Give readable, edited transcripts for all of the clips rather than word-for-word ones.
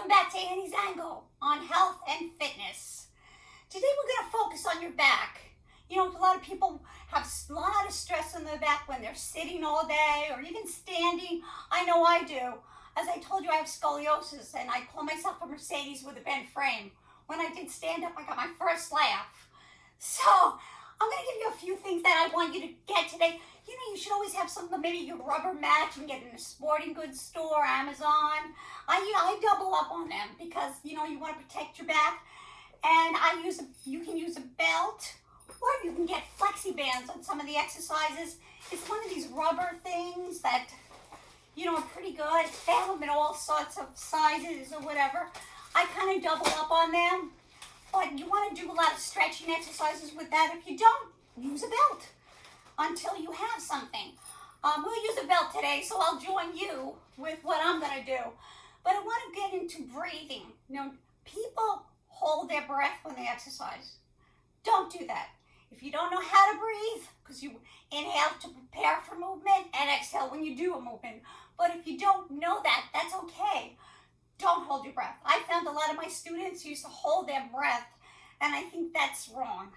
Welcome back to Annie's Angle on health and fitness. Today we're going to focus on your back. You know, a lot of people have a lot of stress on their back when they're sitting all day or even standing. I know I do. As I told you, I have scoliosis and I call myself a Mercedes with a bent frame. When I did stand up, I got my first laugh. So I'm going to give you a few things that I want you to get today. You know, you should always have something, maybe your rubber mat you can get in a sporting goods store, Amazon. I double up on them because, you know, you want to protect your back. And you can use a belt, or you can get flexi bands on some of the exercises. It's one of these rubber things that, you know, are pretty good. They have them in all sorts of sizes or whatever. I kind of double up on them. But you want to do a lot of stretching exercises with that. If you don't, use a belt until you have something. We'll use a belt today, so I'll join you with what I'm going to do. But I want to get into breathing. You know, people hold their breath when they exercise. Don't do that. If you don't know how to breathe, because you inhale to prepare for movement and exhale when you do a movement. But if you don't know that, that's okay. Don't hold your breath. I found a lot of my students used to hold their breath, and I think that's wrong.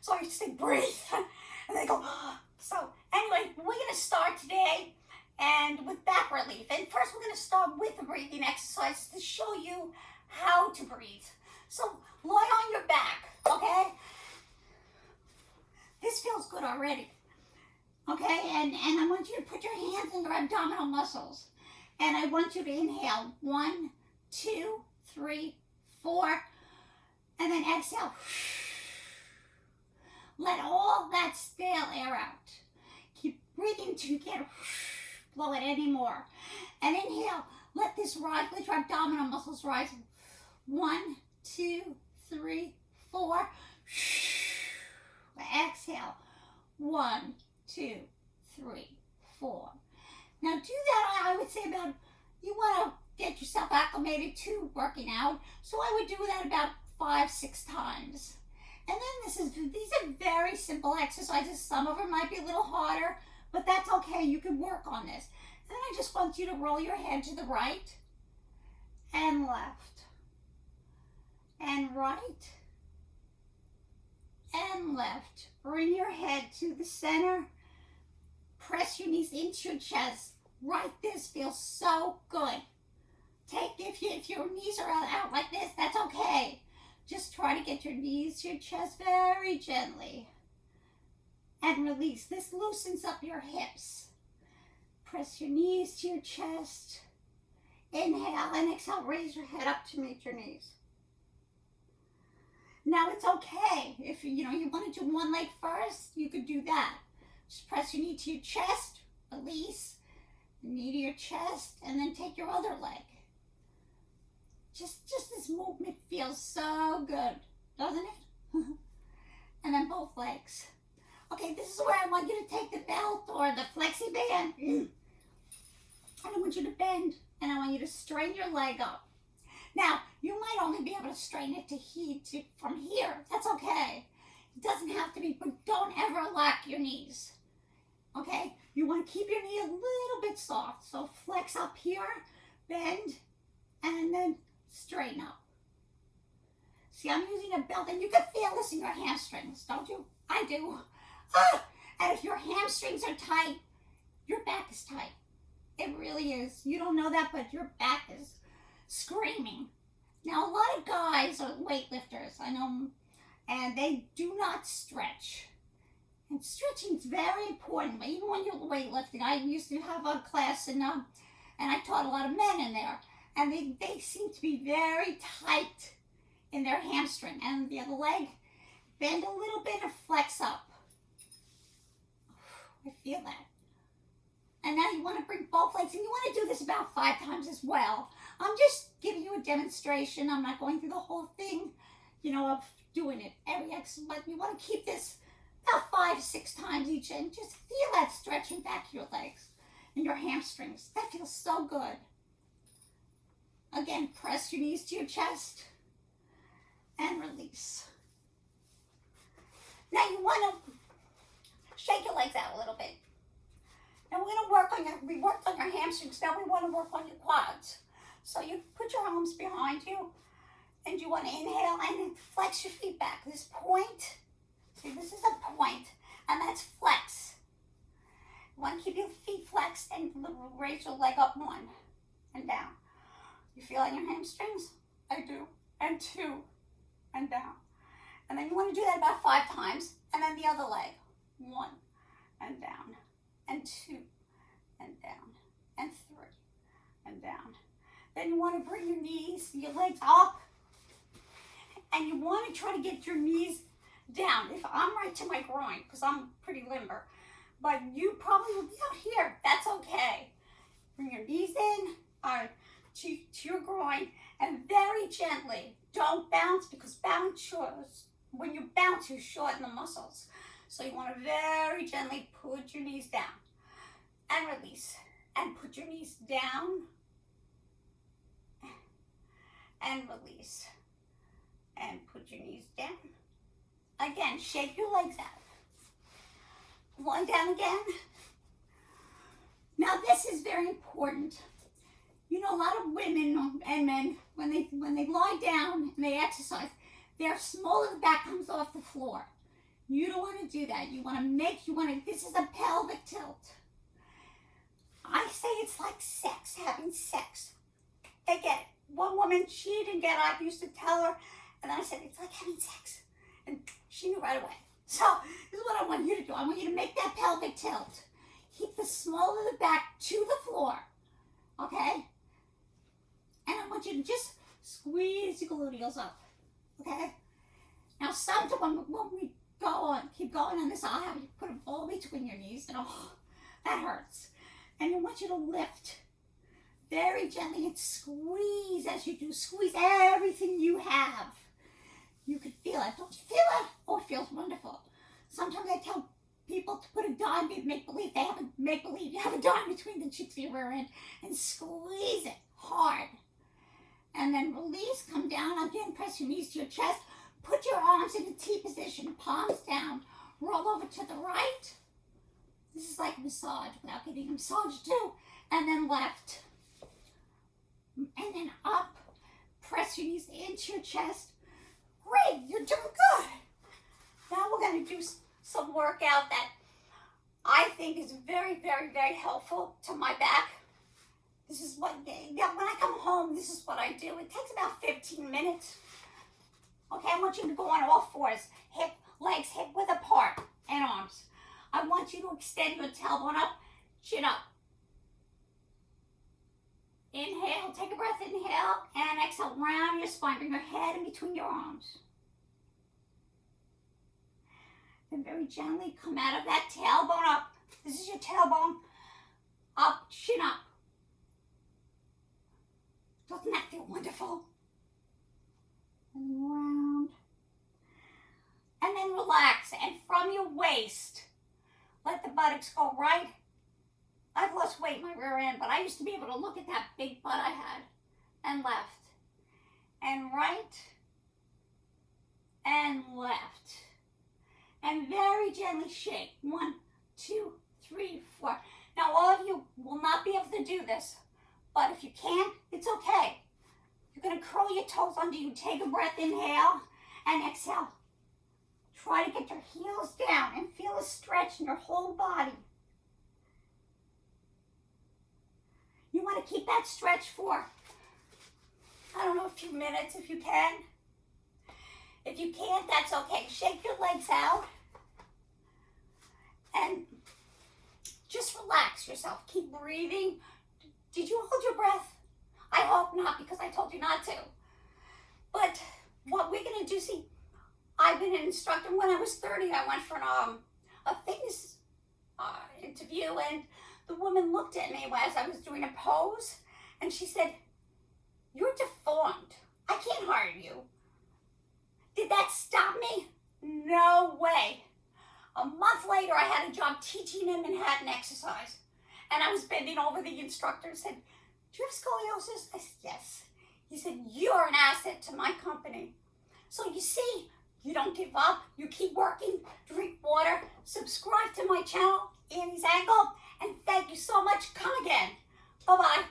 So I just say, breathe, and they go, so anyway, we're going to start today and with back relief. And first we're going to start with the breathing exercises to show you how to breathe. So lie on your back, okay? This feels good already, okay? And I want you to put your hands in your abdominal muscles. And I want you to inhale 1, 2, 3, 4, and then exhale. Let all that stale air out. Keep breathing until you can't blow it anymore. And inhale. Let this rise. Let your abdominal muscles rise. 1, 2, 3, 4. Exhale. 1, 2, 3, 4. Now do that, I would say about, you want to get yourself acclimated to working out. So I would do that about 5, 6 times. And then these are very simple exercises. Some of them might be a little harder, but that's okay. You can work on this. And then I just want you to roll your head to the right and left and right and left. Bring your head to the center. Press your knees into your chest. Right, this feels so good. If your knees are out like this, that's okay. Just try to get your knees to your chest very gently. And release. This loosens up your hips. Press your knees to your chest. Inhale and exhale. Raise your head up to meet your knees. Now it's okay. If you want to do one leg first, you could do that. Just press your knee to your chest, release, knee to your chest, and then take your other leg. Just this movement feels so good, doesn't it? And then both legs. Okay, this is where I want you to take the belt or the flexi band. And I want you to bend, and I want you to straighten your leg up. Now, you might only be able to straighten it from here. That's okay. It doesn't have to be, but don't ever lock your knees. Okay? You want to keep your knee a little bit soft. So flex up here, bend, and then straighten up. See, I'm using a belt, and you can feel this in your hamstrings, don't you? I do. And if your hamstrings are tight, your back is tight. It really is. You don't know that, but your back is screaming. Now, a lot of guys are weightlifters, I know, and they do not stretch. And stretching is very important, even when you're weightlifting. I used to have a class, and I taught a lot of men in there, and they seem to be very tight in their hamstring. And the other leg, bend a little bit and flex up. I feel that. And now you want to bring both legs, and you want to do this about 5 times as well. I'm just giving you a demonstration. I'm not going through the whole thing, of doing it every exercise. But you want to keep this about 5, 6 times each, and just feel that stretching back your legs and your hamstrings. That feels so good. Again, press your knees to your chest and release. Now you want to shake your legs out a little bit. Now we're going to we worked on your hamstrings, now we want to work on your quads. So you put your arms behind you and you want to inhale and then flex your feet back. This point, see, this is a point, and that's flex. You want to keep your feet flexed and raise your leg up, 1 and down. You feel on your hamstrings? I do. And 2 and down. And then you want to do that about 5 times, and then the other leg. 1 and down, and 2 and down, and 3 and down. Then you want to bring your knees, your legs up, and you want to try to get your knees down. If I'm right to my groin, because I'm pretty limber, but you probably will be out here. That's okay. Bring your knees in to your groin, and very gently. Don't bounce, because when you bounce, you shorten the muscles. So you want to very gently put your knees down and release, and put your knees down and release, and put your knees down. Again, shake your legs out. 1 down again. Now this is very important. You know, a lot of women and men, when they lie down and they exercise, their small of the back comes off the floor. You don't want to do that. This is a pelvic tilt. I say it's like sex, having sex. Again, one woman, she didn't get it. I used to tell her, and I said, it's like having sex. And she knew right away. So this is what I want you to do. I want you to make that pelvic tilt. Keep the small of the back to the floor, okay? And I want you to just squeeze your gluteals up, okay? Now sometimes when we keep going on this, I'll have you put them all between your knees, and oh, that hurts. And I want you to lift very gently and squeeze as you do. Squeeze everything you have. You can feel it. Don't you feel it? Oh, it feels wonderful. Sometimes I tell people to put a dime, make believe they have a make believe. You have a dime between the cheeks of your rear end and squeeze it hard. And then release, come down again, press your knees to your chest. Put your arms in a T position, palms down. Roll over to the right. This is like a massage without getting a massage too. And then left. And then up. Press your knees into your chest. Great, you're doing good. Now we're going to do some workout that I think is very, very, very helpful to my back. This is when I come home, this is what I do. It takes about 15 minutes. Okay, I want you to go on all fours. Legs hip width apart, and arms. I want you to extend your tailbone up, chin up. Inhale, take a breath, inhale, and exhale, round your spine. Bring your head in between your arms. Then very gently come out of that tailbone up. This is your tailbone. Up, chin up. Doesn't that feel wonderful? And round. And then relax. And from your waist, let the buttocks go right. I've lost weight in my rear end, but I used to be able to look at that big butt I had. And left. And right. And left. And very gently shake. 1, 2, 3, 4. Now all of you will not be able to do this, but if you can, it's okay. You're going to curl your toes under you. Take a breath, inhale, and exhale. Try to get your heels down and feel a stretch in your whole body. You want to keep that stretch for, I don't know, a few minutes if you can. If you can't, that's okay. Shake your legs out and just relax yourself. Keep breathing. Did you hold your breath? I hope not, because I told you not to. But what we're going to do, see, I've been an instructor. When I was 30, I went for a fitness interview, and the woman looked at me as I was doing a pose, and she said, "You're deformed. I can't hire you." Did that stop me? No way. A month later, I had a job teaching in Manhattan exercise. And I was bending over the instructor and said, "Do you have scoliosis?" I said, "Yes." He said, "You're an asset to my company." So you see, you don't give up. You keep working. Drink water. Subscribe to my channel, Annie's Angle. And thank you so much. Come again. Bye-bye.